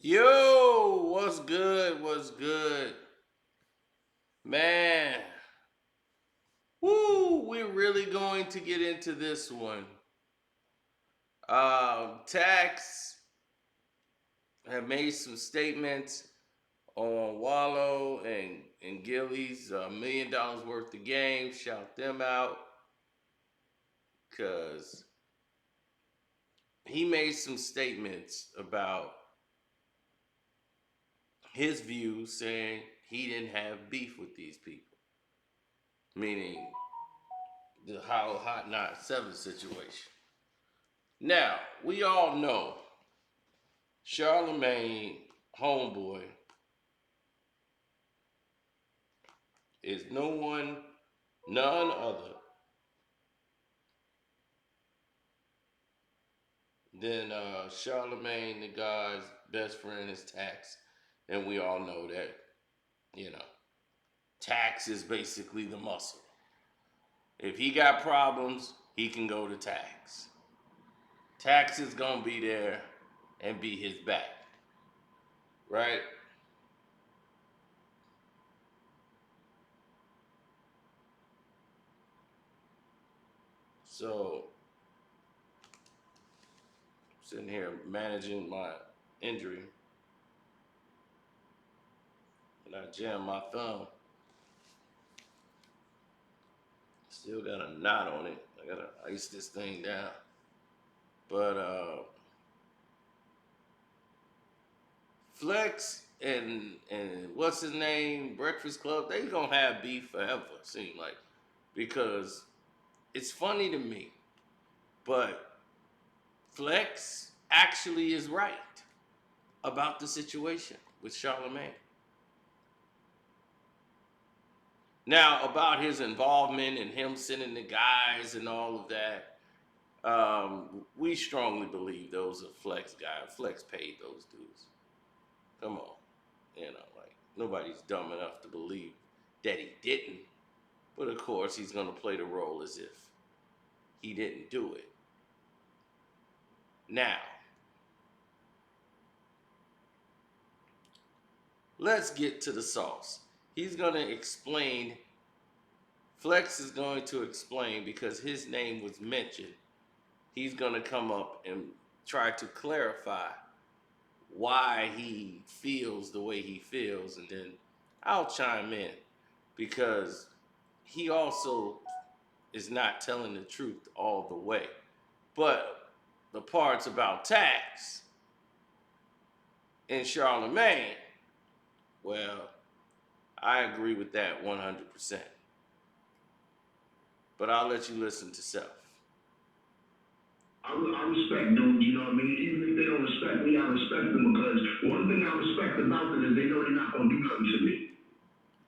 Yo, what's good? What's good? Man, woo, we're really going to get into this one. Tax have made some statements on Wallow and Gillies, $1 million worth of games. Shout them out because he made some statements about his views saying he didn't have beef with these people, meaning the How Hot Not 7 situation. Now, we all know Charlamagne homeboy is none other than Charlamagne, the guy's best friend is Tax. And we all know that, you know, Tax is basically the muscle. If he got problems, he can go to Tax. Tax is going to be there and be his back, right? So, sitting here managing my injury, and I jammed my thumb. Still got a knot on it. I gotta ice this thing down. But Flex and what's his name, Breakfast Club, they gonna have beef forever, seem like. Because it's funny to me, but Flex actually is right about the situation with Charlamagne. Now, about his involvement and him sending the guys and all of that, we strongly believe those are Flex guys. Flex paid those dudes. Come on. Like nobody's dumb enough to believe that he didn't. But of course, he's going to play the role as if he didn't do it. Now, let's get to the sauce. He's going to explain, Flex is going to explain because his name was mentioned. He's going to come up and try to clarify why he feels the way he feels, and then I'll chime in because he also is not telling the truth all the way. But the parts about Tax and Charlamagne, well, I agree with that 100%. But I'll let you listen to self. I respect dudes, you know what I mean? Even if they don't respect me, I respect them because one thing I respect about them is they know they're not going to do nothing to me.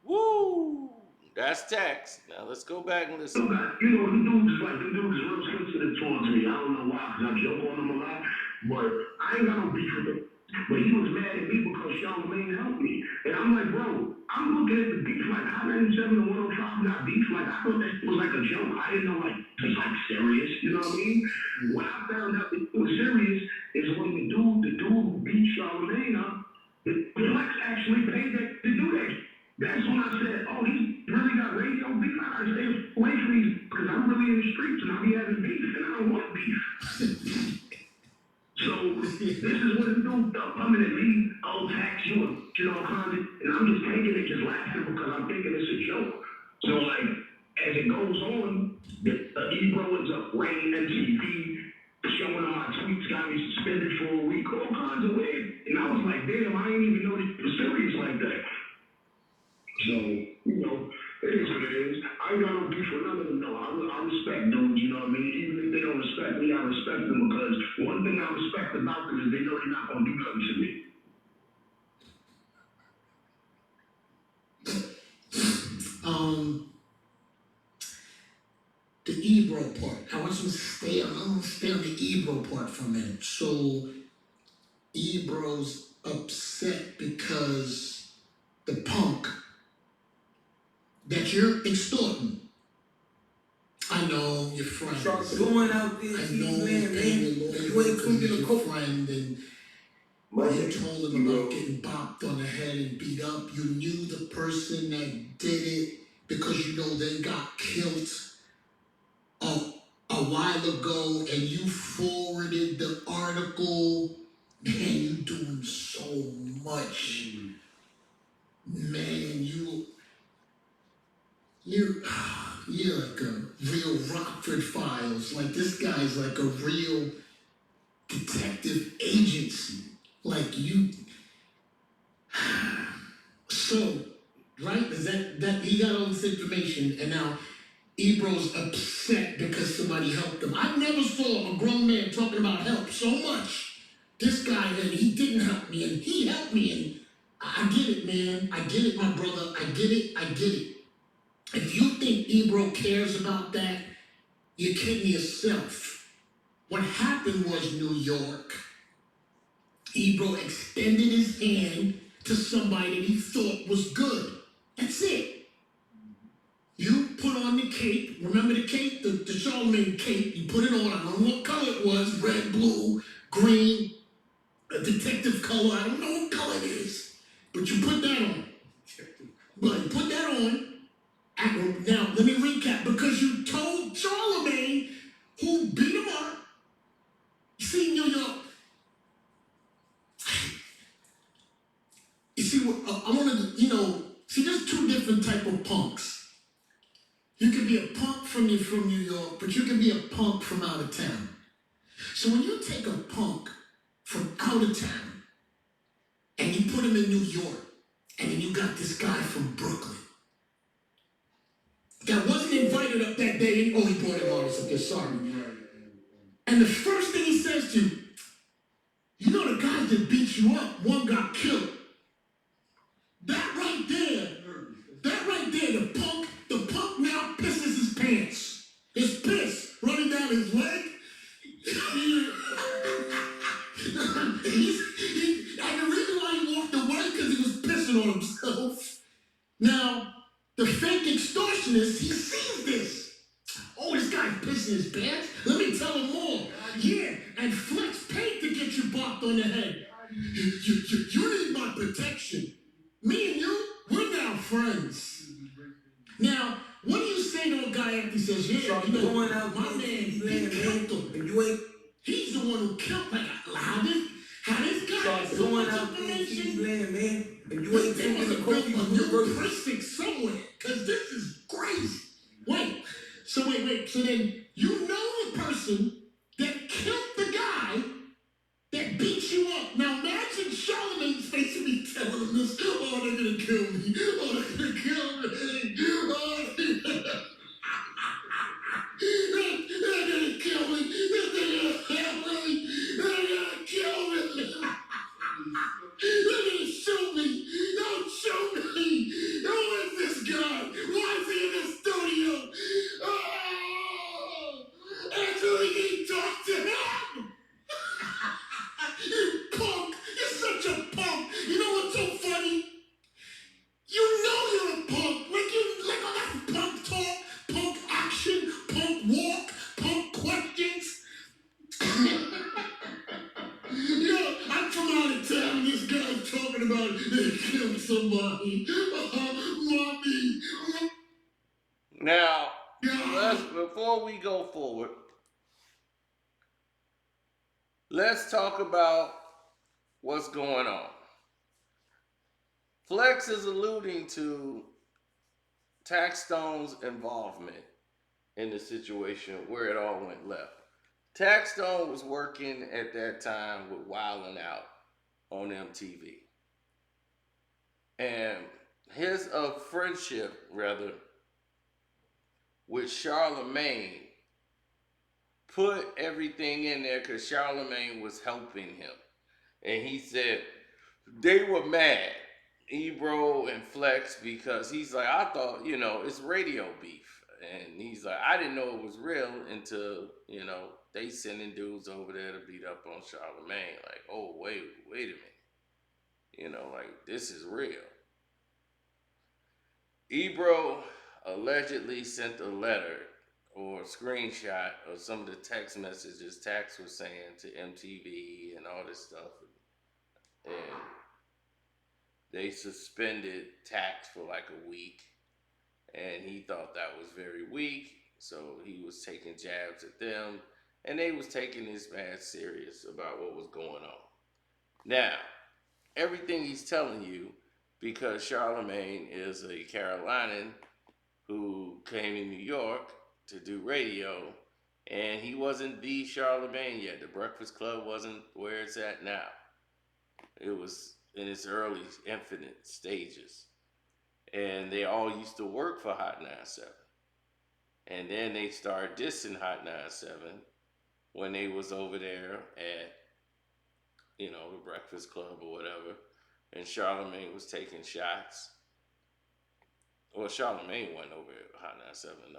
Woo! That's Tax. Now let's go back and listen. The dudes is real sensitive towards me. I don't know why, because I joke on them a lot, but I ain't got no beef with them. But he was mad at me because Charlamagne helped me. And I'm like, bro, I'm looking at the beef like I-97 and 105 got beef. Like, I thought that was like a joke. I didn't know, like, it's like serious, you know what I mean? When I found out it was serious is when the dude who beat Charlamagne up, the Flex actually paid that to do that. That's when I said, oh, he really got radio beef. I gotta stay away from these because I'm really in the streets and I be having beef and I don't want beef. So this is what it do, coming at me, oh, Tax, you know, content, and I'm just taking it, just laughing because I'm thinking it's a joke. So like, as it goes on, the Ebro ends up rating MTV, showing all my tweets, got me suspended for a week, all kinds of weird. And I was like, damn, I didn't even know it was serious like that. So, you know, it is what it is. I ain't got no beef with none of them, no. I respect dudes, you know what I mean? Even if they don't respect me, I respect them because one thing I respect about them is they know they're not going to do nothing to me. Um, the Ebro part. I want you to stay on the Ebro part for a minute. So, Ebro's upset because the punk that you're extorting. I know your friend. Start going out there, I know man. you ain't cooking a cook. Friend and You told him about getting bopped on the head and beat up. You knew the person that did it because you know they got killed a while ago, and you forwarded the article. Man, you doing so much. Man, you're like a real Rockford Files. Like this guy's like a real detective agency. Like you. So, right? Is that he got all this information, and now Ebro's upset because somebody helped him. I never saw a grown man talking about help so much. This guy, and he didn't help me, and he helped me, and I get it, man. I get it, my brother. I get it. I get it. If you think Ebro cares about that, you're kidding yourself. What happened was New York. Ebro extended his hand to somebody that he thought was good. That's it. You put on the cape. Remember the cape? The Charlamagne cape. You put it on. I don't know what color it was. Red, blue, green, a detective color. I don't know what color it is. But you put that on. But you put that on. Now, let me recap. Because you told Charlamagne, who beat him up, see, New York. You see, I want to, see, there's two different type of punks. You can be a punk from New York, but you can be a punk from out of town. So when you take a punk from out of town and you put him in New York, and then you got this guy from Brooklyn that wasn't invited up that day, and he brought him on up there, sorry. And the first thing he says to you, you know the guys that beat you up, one got killed. That right there, the punk now pisses his pants. His piss running down his leg. And the reason why he walked away because he was pissing on himself. Now, the fake extortionist, he sees this. Oh, this guy's pissing his pants? Let me tell him more. Yeah, and Flex paid to get you bopped on the head. You need my protection. Me and you, we're now friends. Now, what do you say to a guy after he says, yeah, my man, he killed him. He's the one who killed, like, how this guy is going out there and keep playing, man. And you ain't taking the cookie from your precinct somewhere, because this is crazy. Wait. So then you know the person that killed the guy that beat you up. Now imagine Charlamagne's face when he telling him this. Oh, they're gonna kill me. Oh, they're gonna kill me. Oh, they're gonna kill me. They're gonna kill me. They're gonna kill me. They're gonna shoot me. Don't shoot me. Who is this guy? Why is he in the studio? Oh, Angela, you talk to him. You punk! You're such a punk! You know what's so funny? You know you're a punk! Like all that punk talk, punk action, punk walk, punk questions. Yo, I'm from out of town and this guy's talking about they killed somebody. Mommy. Now, before we go forward, let's talk about what's going on. Flex is alluding to Taxstone's involvement in the situation where it all went left. Taxstone was working at that time with Wildin' Out on MTV. And his friendship, rather, with Charlamagne put everything in there because Charlamagne was helping him. And he said they were mad, Ebro and Flex, because he's like, I thought, it's radio beef. And he's like, I didn't know it was real until, they sending dudes over there to beat up on Charlamagne. Like, oh, wait a minute. Like, this is real. Ebro allegedly sent a letter or a screenshot of some of the text messages Tax was saying to MTV and all this stuff. they suspended Tax for like a week, and he thought that was very weak, so he was taking jabs at them, and they was taking this man serious about what was going on. Now, everything he's telling you, because Charlamagne is a Carolinian who came to New York to do radio, and he wasn't the Charlamagne yet. The Breakfast Club wasn't where it's at now. It was in its early, infinite stages. And they all used to work for Hot 97. And then they started dissing Hot 97 when they was over there at, the Breakfast Club or whatever. And Charlamagne was taking shots. Well, Charlamagne went over at Hot 97.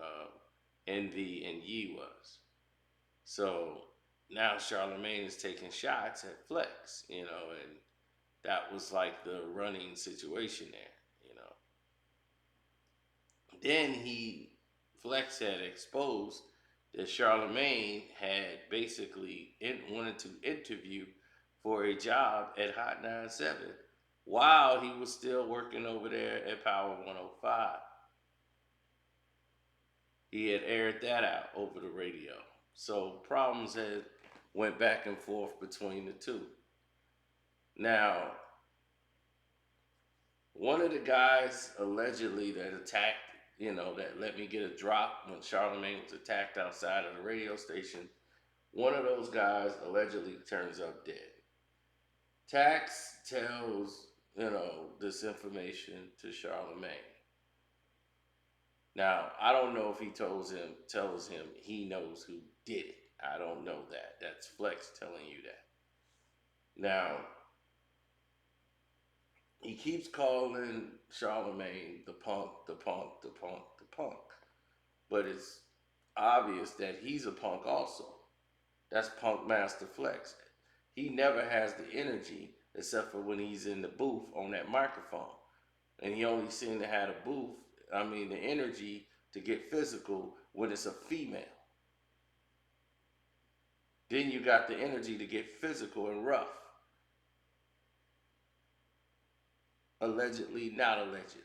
Envy and Ye was. So now Charlamagne is taking shots at Flex, and that was like the running situation there. Then Flex had exposed that Charlamagne had basically wanted to interview for a job at Hot 97 while he was still working over there at Power 105. He had aired that out over the radio. So problems had went back and forth between the two. Now, one of the guys allegedly that attacked, that let me get a drop when Charlamagne was attacked outside of the radio station, one of those guys allegedly turns up dead. Tax tells, this information to Charlamagne. Now, I don't know if he tells him he knows who did it. I don't know that. That's Flex telling you that. Now, he keeps calling Charlamagne the punk. But it's obvious that he's a punk also. That's Punk Master Flex. He never has the energy except for when he's in the booth on that microphone. And he only seemed to have the energy to get physical when it's a female. Then you got the energy to get physical and rough. Allegedly, not allegedly.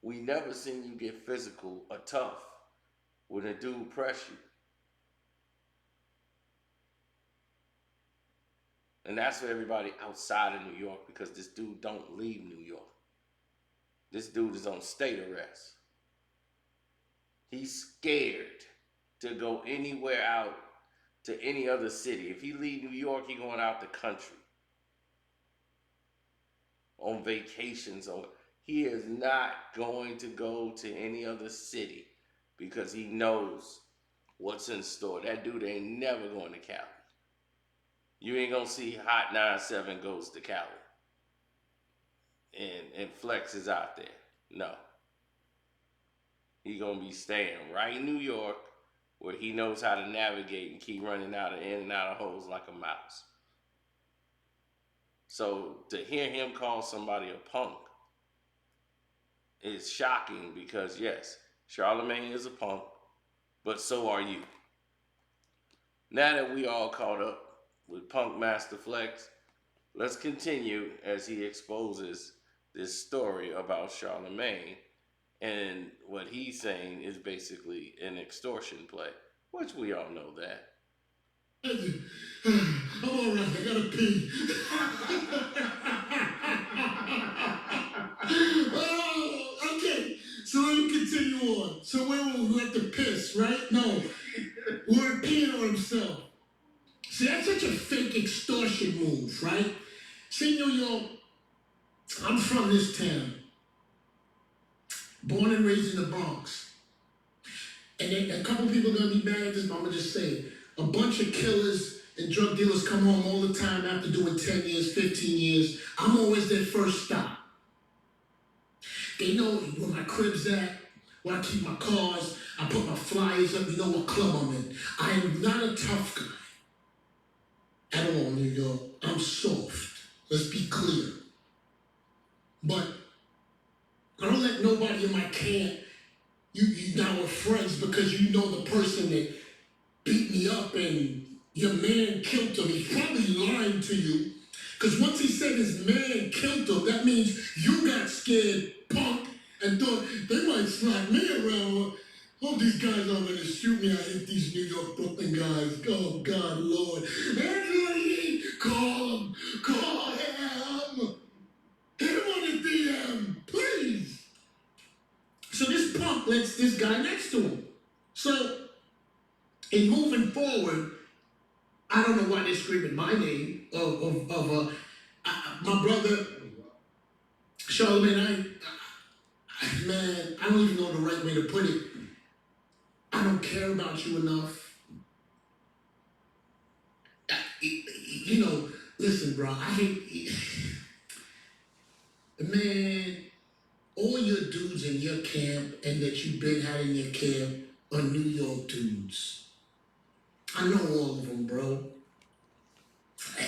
We never seen you get physical or tough when a dude press you. And that's for everybody outside of New York, because this dude don't leave New York. This dude is on state arrest. He's scared to go anywhere out to any other city. If he leave New York, he going out the country. On vacations. He is not going to go to any other city because he knows what's in store. That dude ain't never going to Cali. You ain't going to see Hot 97 goes to Cali. And Flex is out there. No. He going to be staying right in New York where he knows how to navigate and keep running in and out of holes like a mouse. So to hear him call somebody a punk is shocking because, yes, Charlamagne is a punk, but so are you. Now that we all caught up with Punk Master Flex, let's continue as he exposes this story about Charlamagne, and what he's saying is basically an extortion play, which we all know that. I'm all right, I gotta pee. Oh, okay, so let me continue on. So we're at the piss, right? No, we're peeing on himself. See, that's such a fake extortion move, right? See, New York, I'm from this town. Born and raised in the Bronx. And then a couple people are gonna be mad at this, but I'm gonna just say it. A bunch of killers and drug dealers come home all the time after doing 10 years, 15 years. I'm always their first stop. They know where my crib's at, where I keep my cars. I put my flyers up, you know what club I'm in. I am not a tough guy at all, New York. I'm soft. Let's be clear. But I don't let nobody in my camp, you now are friends because you know the person that beat me up and your man killed him. He's probably lying to you Because once he said his man killed him, that means you got scared, punk, and thought they might slap me around. Oh, these guys are gonna shoot me. I hate these New York, Brooklyn guys. Oh, God, Lord. Anthony, call him. Call him. Hit him on the DM, please. So this punk lets this guy next to him. So, in moving forward, I don't know why they're screaming my name my brother, Charlamagne. Man, I don't even know the right way to put it. I don't care about you enough. You know, listen, bro, I hate, man, all your dudes in your camp and that you've been had in your camp are New York dudes. I know all of them, bro.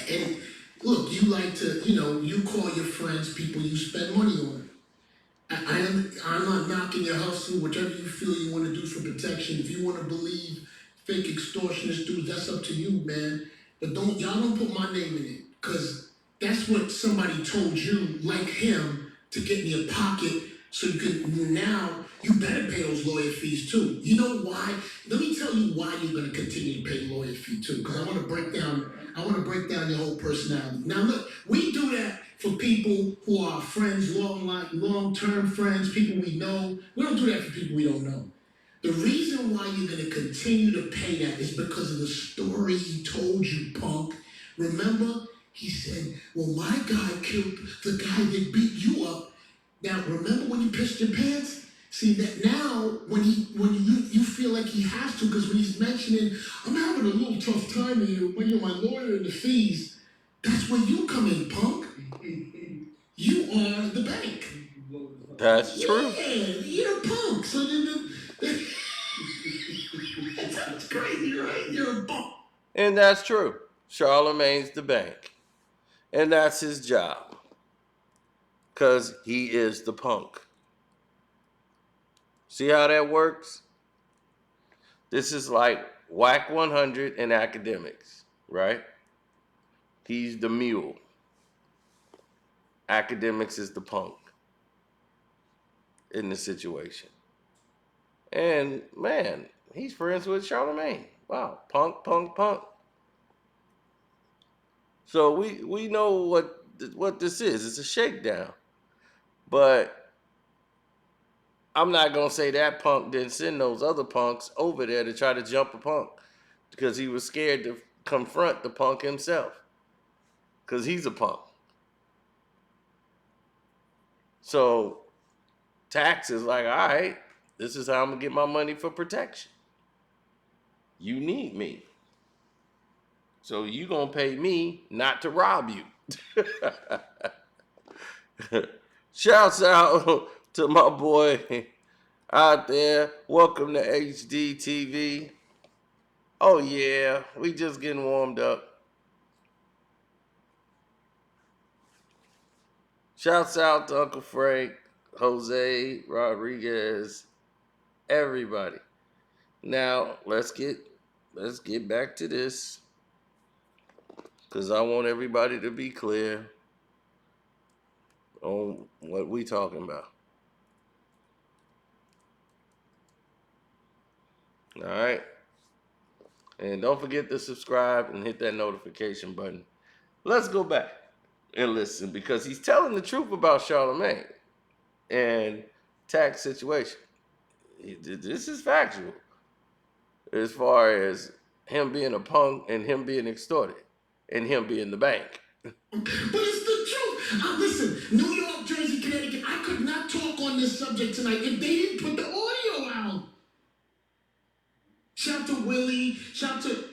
And look, you like to, you call your friends people you spend money on. I'm not knocking your hustle, whatever you feel you want to do for protection. If you want to believe fake extortionist dudes, that's up to you, man. But y'all don't put my name in it, because that's what somebody told you, like him, to get in your pocket so you better pay those lawyer fees too. You know why? Let me tell you why you're going to continue to pay lawyer fee too, because I want to break down your whole personality. Now look, we do that for people who are friends, long-term friends, people we know. We don't do that for people we don't know. The reason why you're going to continue to pay that is because of the story he told you, punk. Remember? He said, well, my guy killed the guy that beat you up. Now, remember when you pissed your pants? See, that now, when you feel like he has to, because when he's mentioning, I'm having a little tough time here, when you're my lawyer and the fees, that's where you come in, punk. You are the bank. That's true. Yeah, you're a punk. So that's crazy, right? You're a punk. And that's true. Charlamagne's the bank. And that's his job. Because he is the punk. See how that works? This is like WAC 100 in academics, right? He's the mule. Academics is the punk in the situation. And man, he's friends with Charlamagne. Wow, punk. So we know what this is. It's a shakedown. But I'm not going to say that punk didn't send those other punks over there to try to jump a punk, because he was scared to confront the punk himself, because he's a punk. So Tax is like, all right, this is how I'm going to get my money for protection. You need me. So you going to pay me not to rob you. Shouts out to my boy out there. Welcome to HD TV. Oh yeah, we just getting warmed up. Shouts out to Uncle Frank, Jose, Rodriguez, everybody. Now let's get back to this, because I want everybody to be clear on what we talking about. All right. And don't forget to subscribe and hit that notification button. Let's go back and listen, because he's telling the truth about Charlamagne and Tax situation. This is factual as far as him being a punk and him being extorted and him being the bank. But it's the truth. Listen, New York, Jersey, Connecticut, I could not talk on this subject tonight if they didn't put the audio out. Shout to Willie, shout to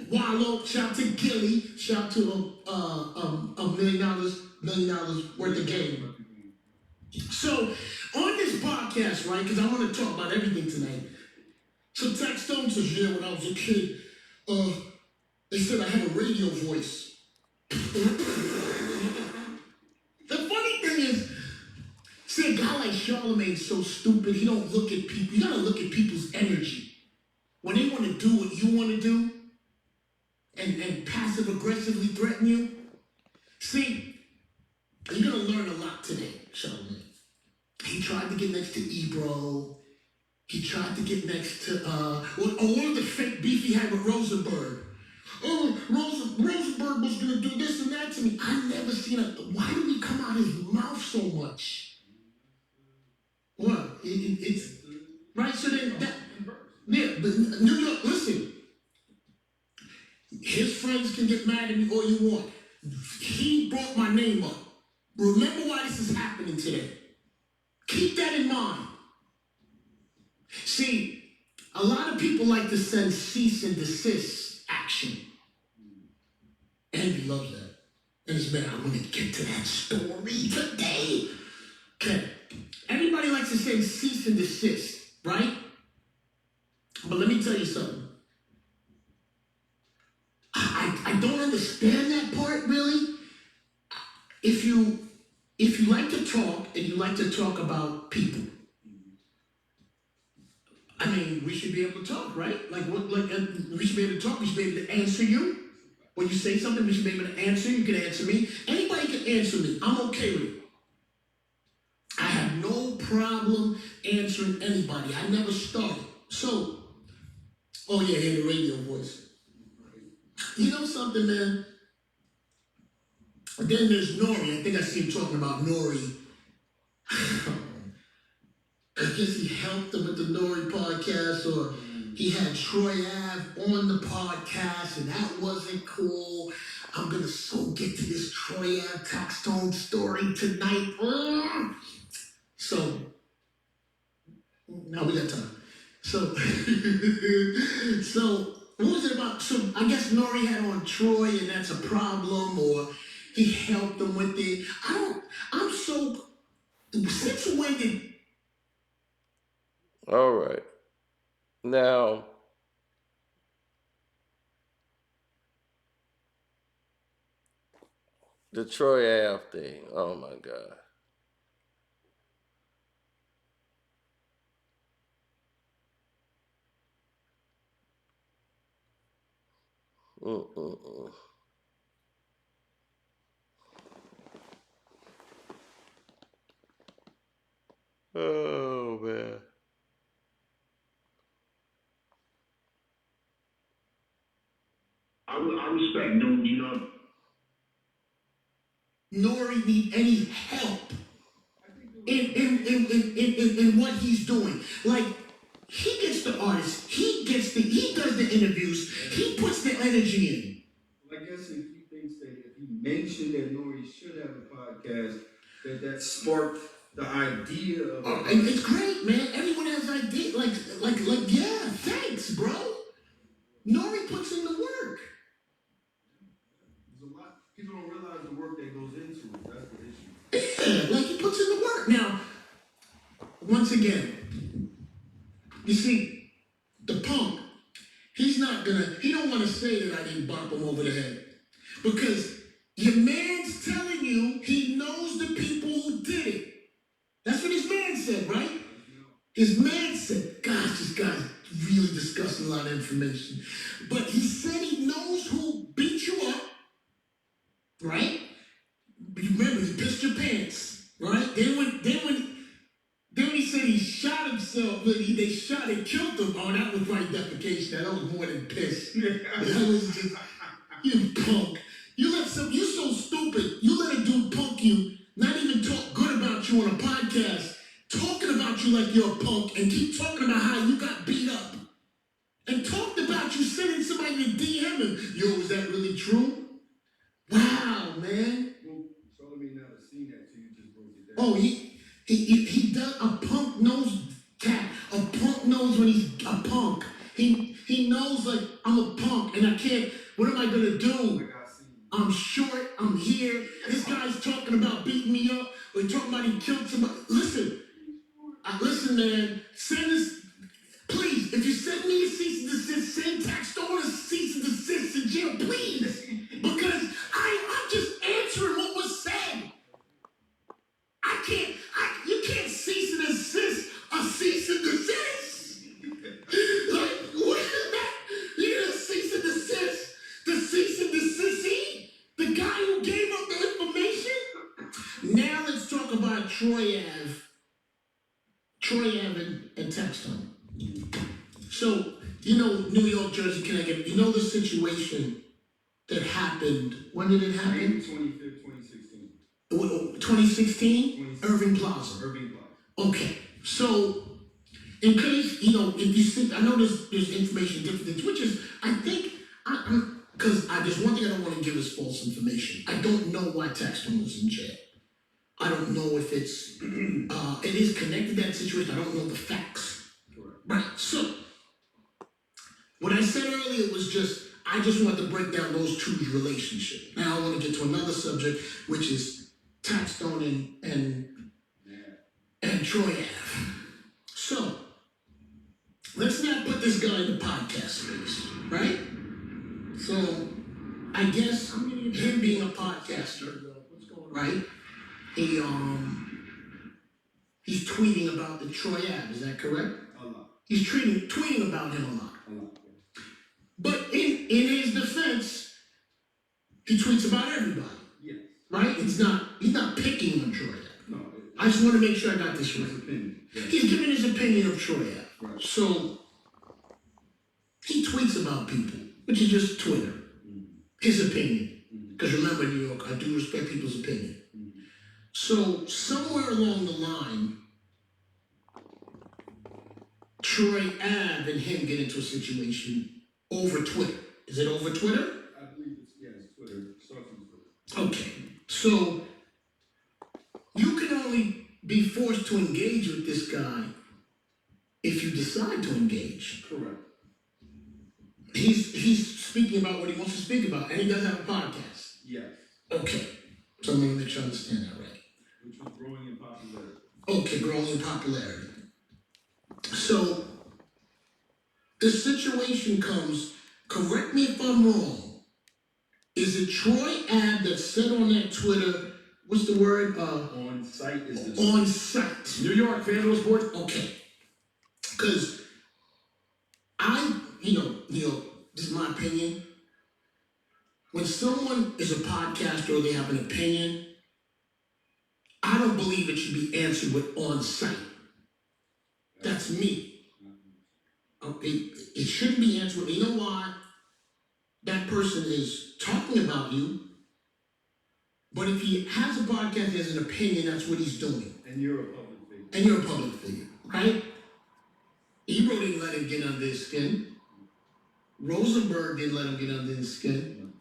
Wallow, shout to Gilly, shout to $1 million worth of game. So on this podcast, right, because I want to talk about everything tonight. So Taxstone says, yeah, when I was a kid, they said I had a radio voice. The funny thing is, see, a guy like Charlamagne's so stupid, he don't look at people. You gotta look at people's energy. When they want to do what you want to do and passive aggressively threaten you, See, you're gonna learn a lot today, Charlamagne. He tried to get next to Ebro. He tried to get next to one of the fake beef he had with Rosenberg. Oh, Rosenberg was gonna do this and that to me. I never seen a. Why did he come out his mouth so much? What? It's right. So then that. Yeah, but New York. Listen, his friends can get mad at me all you want. He brought my name up. Remember why this is happening today. Keep that in mind. See, a lot of people like to send cease and desist action. Andy loves that. And he's man, I want to get to that story today. Okay. Everybody likes to say cease and desist, right? But let me tell you something. I don't understand that part really. If you like to talk and you like to talk about people, I mean, we should be able to talk, right? Like what? Like we should be able to talk. We should be able to answer you. When you say something, we should be able to answer you. You can answer me. Anybody can answer me. I'm okay with it. I have no problem answering anybody. I never started. So, oh yeah, hear the radio voice. You know something, man? Then there's Nori. I think I see him talking about Nori. I guess he helped him with the Nori podcast, or he had Troy Ave on the podcast, and that wasn't cool. I'm gonna so get to this Troy Ave Taxstone story tonight. So, now we got time. So, so what was it about? So I guess Nori had on Troy, and that's a problem, or he helped him with it. Since when did... All right. Now, the Troy Ave thing. Oh my God. Oh man. I respect dude, you know. Nori need any help in what he's doing. Like, he gets the artist, he does the interviews, he puts the energy in. I guess if he thinks that if he mentioned that Nori should have a podcast, that sparked the idea of and it's great, man. Everyone has ideas. Like, yeah, thanks, bro. Nori puts in the work. There's a lot. People don't realize the work that goes into it. That's the issue. Yeah, like he puts in the work. Now, once again, you see, the punk, he don't want to say that I didn't bump him over the head. Because your man's telling you he knows the people who did it. That's what his man said, right? His man said, gosh, this guy's really discussing a lot of information. But he said he knows who beat you up, right? You remember, he pissed your pants, right? Then when he said he shot himself, they shot and killed him. Oh, that was right defecation. That was more than piss. That was just, you punk. You so stupid. You let a dude punk you, not even talk good about you on a podcast, talking about you like you're a punk, and keep talking about how you got beat up. And talked about you sending somebody to DM him. Yo, is that really true? Wow, man. Well, Charlamagne not have seen that, so you just broke it down. Oh, he does. A punk knows that. A punk knows when he's a punk. He knows, like, I'm a punk and I can't. What am I gonna do? I'm short. I'm here. This guy's talking about beating me up. Or talking about he killed somebody. Listen, man. Send this. Please, if you send me a cease and desist, send Taxstone a cease and desist in jail, please. Because I'm just answering what was said. You can't cease and desist a cease and desist. Like, what is that? You're gonna cease and desist the cease and desist? The guy who gave up the Troy Ave and Taxstone. So, New York, Jersey, Connecticut, the situation that happened, when did it May happen? 25th, 2016. 2016? Irving Plaza. Irving Plaza. Okay, so in case, if you think, I know there's information, different things, which is, I think, because there's one thing I don't want to give is false information. I don't know why Taxstone was in jail. I don't know if it's, it is connected to that situation. I don't know the facts. Correct. Right, so, what I said earlier was I just want to break down those two's relationship. Now I want to get to another subject, which is Taxstone and Troy Ave. So, let's not put this guy in the podcast space, right? So, I guess him being a podcaster, right? He's tweeting about the Troy Ave, is that correct? A lot. He's tweeting about him a lot. But in his defense, he tweets about everybody, Yes. right? He's not picking on Troy Ave. No. I just want to make sure I got this right. His opinion. Yes. He's giving his opinion of Troy Ave. Right. So, he tweets about people, which is just Twitter. His opinion. Because remember, New York, I do respect people's opinion. So, somewhere along the line, Troy Ave and him get into a situation over Twitter. Is it over Twitter? I believe it's Twitter. Starts on Twitter. Okay. So, you can only be forced to engage with this guy if you decide to engage. Correct. He's speaking about what he wants to speak about, and he does have a podcast. Yes. Okay. So I'm going to make sure I understand that right. Which was growing in popularity. Okay, growing in popularity. So, the situation comes, correct me if I'm wrong, is it Troy Ave that said on that Twitter, what's the word? On site is the On site. New York FanDuel Sports. Okay. Because this is my opinion. When someone is a podcaster or they have an opinion, I don't believe it should be answered with on site. That's me. It shouldn't be answered. You know why? That person is talking about you, but if he has a podcast, he has an opinion, that's what he's doing. And you're a public figure. And you're a public figure, right? Ebro didn't let him get under his skin. Rosenberg didn't let him get under his skin.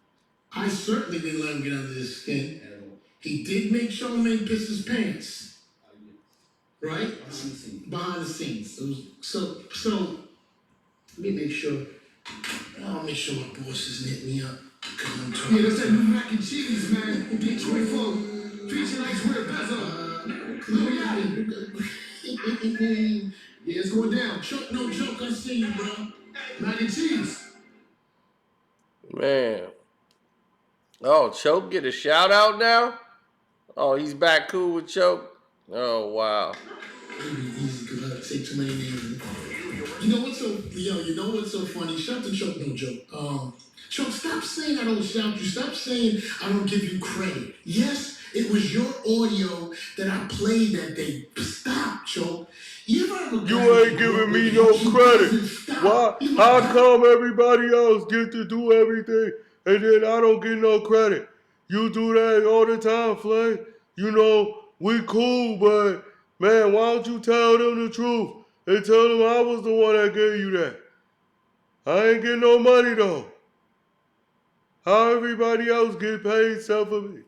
I certainly didn't let him get under his skin. At all. He did make Charlamagne piss his pants, Yes. right? Behind the scenes. Behind the scenes. So let me make sure. I'll make sure my boss isn't hitting me up. Yeah, that's that new mac and cheese, man. Detroit flow. Feature nights with Yeah, it's going down. Chuck, no joke, I see you, bro. Mac and cheese. Man. Oh, Choke get a shout out now? Oh, he's back cool with Choke? Oh, wow. It'd be easy because I say too many names. You know what's so funny? Shout to Choke, no joke. Choke, stop saying I don't shout you. Stop saying I don't give you credit. Yes, it was your audio that I played that day. Stop, Choke. You ain't giving me no credit. Why? How come everybody else get to do everything and then I don't get no credit? You do that all the time, Flay. We cool, but man, why don't you tell them the truth and tell them I was the one that gave you that? I ain't getting no money though. How everybody else get paid except for me?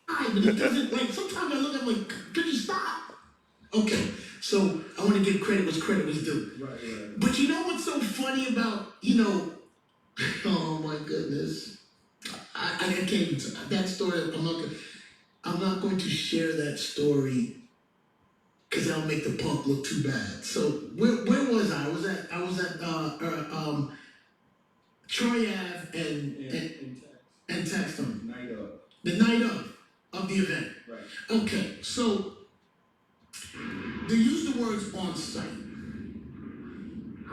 But it doesn't, sometimes I look at him like, could you stop? Okay, so I want to give credit what's credit was due. Right. But you know what's so funny about, oh my goodness. I can't even, that story, I'm not going to share that story because that'll make the punk look too bad. So where was I? I was at Troy Ave and Taxstone. Night of. The night of the event. Right. Okay, so they use the words on site.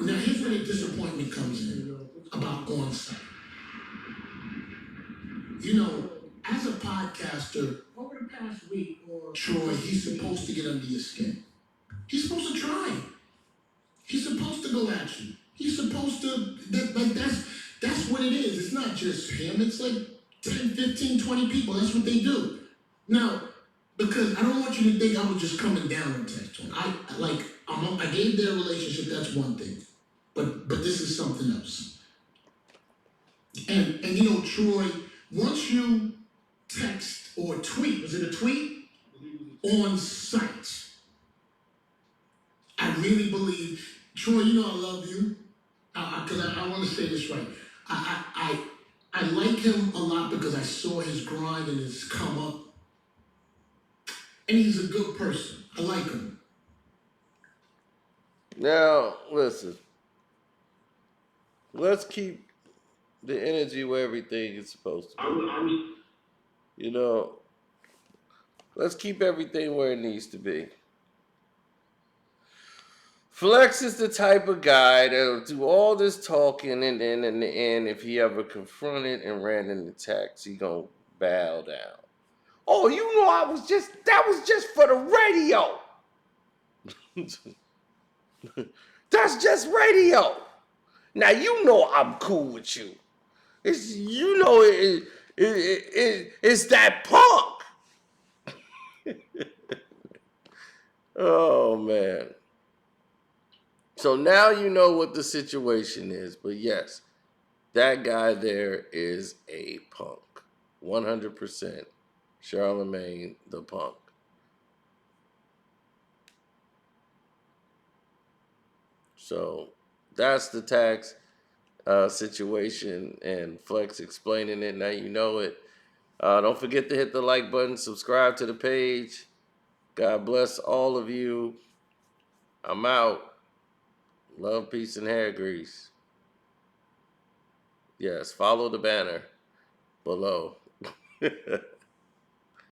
Now here's where the disappointment comes in about on site. As a podcaster, past week or Troy, he's supposed to get under your skin. He's supposed to try. He's supposed to go at you. He's supposed to, that's what it is. It's not just him. It's like 10, 15, 20 people. That's what they do. Now, because I don't want you to think I was just coming down on Taxstone. I gave their relationship, that's one thing. But this is something else. And you know, Troy, once you text or tweet, was it a tweet? On site, I really believe, Troy, you know I love you. Because I want to say this right. I like him a lot because I saw his grind and his come up. And he's a good person. I like him. Now, listen. Let's keep the energy where everything is supposed to be. You know, let's keep everything where it needs to be. Flex is the type of guy that'll do all this talking, and then in the end, if he ever confronted and ran into Tax, he gonna bow down. Oh, you know, that was just for the radio. That's just radio. Now you know I'm cool with you. It's it's that punk. Oh man. So now you know what the situation is, but yes, that guy there is a punk. 100% Charlamagne the punk. So that's the Tax situation, and Flex explaining it. Now you know it. Don't forget to hit the like button, subscribe to the page. God bless all of you. I'm out. Love, peace, and hair grease. Yes, follow the banner below.